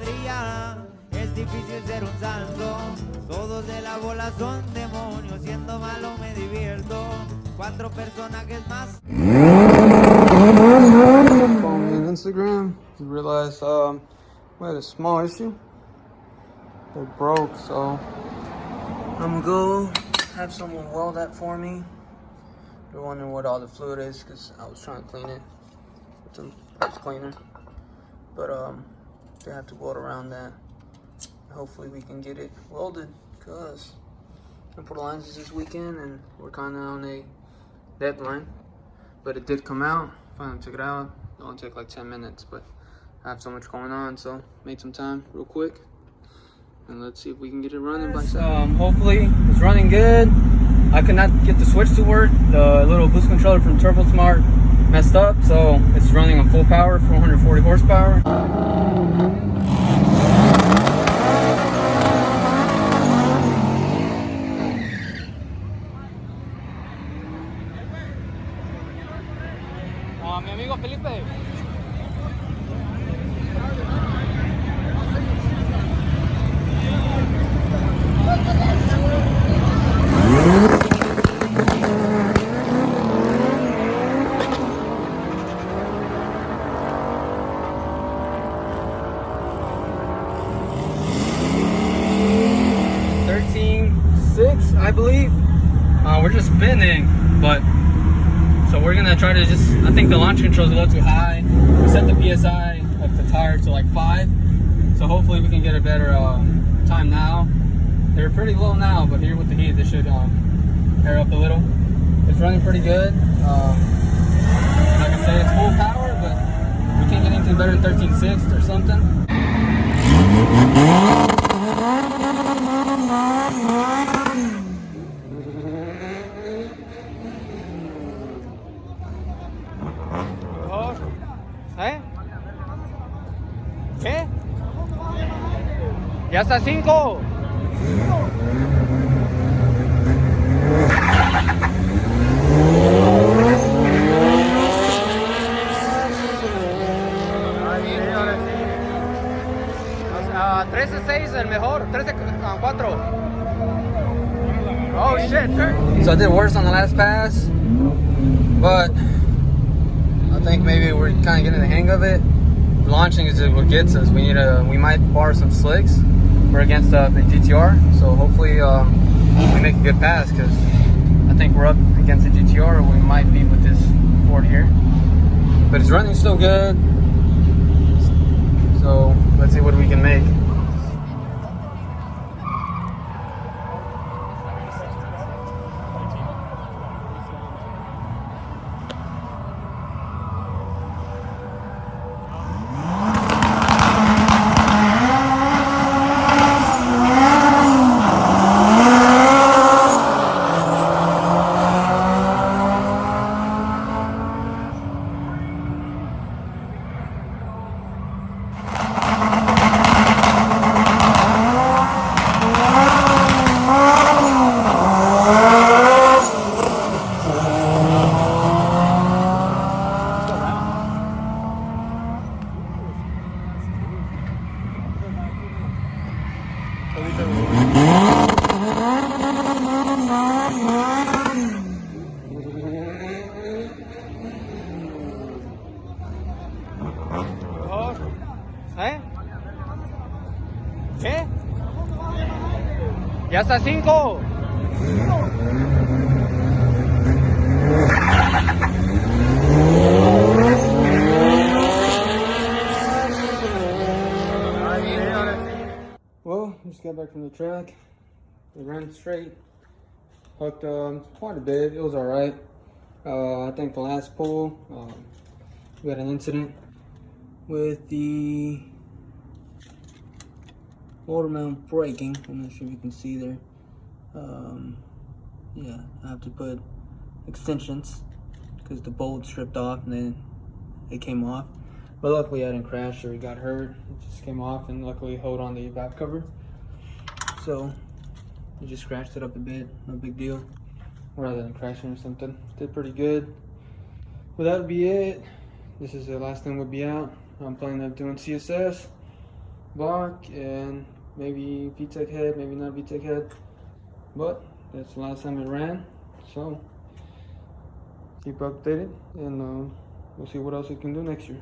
cuadrilla, es difícil ser un santo. Todos de la bola son demonios, siendo malo me divierto. 4 personajes más. Follow me on Instagram. You realize we had a small issue. They're broke, so I'm gonna go have someone weld that for me. They're wondering what all the fluid is because I was trying to clean it with some pipes cleaner. But they have to weld around that. Hopefully we can get it welded because Import Lines is this weekend and we're kind of on a deadline. But it did come out. Finally took it out. It only took like 10 minutes, but I have so much going on, so made some time real quick. And let's see if we can get it running by Saturday. Hopefully it's running good. I could not get the switch to work. The little boost controller from Turbo Smart messed up, so it's running on full power, 440 horsepower. Mi amigo Felipe. I believe we're just spinning, but so we're gonna try to just, I think the launch control is a little too high. We set the PSI of the tire to like 5, so hopefully we can get a better time now. They're pretty low now, but here with the heat they should air up a little. It's running pretty good. Like I say, it's full power, but we can't get anything better than 13.6 or something. ¿Qué? Ya está 5. O sea, 13.6 el mejor, 13.4. Oh shit, so I did worse on the last pass, but I think maybe we're kind of getting the hang of it. Launching is what gets us. We might borrow some slicks. We're against the GTR, so hopefully we make a good pass because I think we're up against the GTR. We might be with this Ford here, but it's running still good. So let's see what we can make. ¿Qué? Ya está 5. Well, just got back from the track. We ran straight, hooked quite a bit. It was all right. I think the last pull, we had an incident with the motor mount braking. I'm not sure if you can see there. Yeah, I have to put extensions because the bolt stripped off and then it came off. But luckily I didn't crash or got hurt. It just came off and luckily held on the valve cover. So I just scratched it up a bit, no big deal. Rather than crashing or something. Did pretty good. Well, that would be it. This is the last thing we'll be out. I'm planning on doing CSS. block and maybe VTEC head, maybe not VTEC head, but that's the last time it ran. So keep updated, and we'll see what else it can do next year.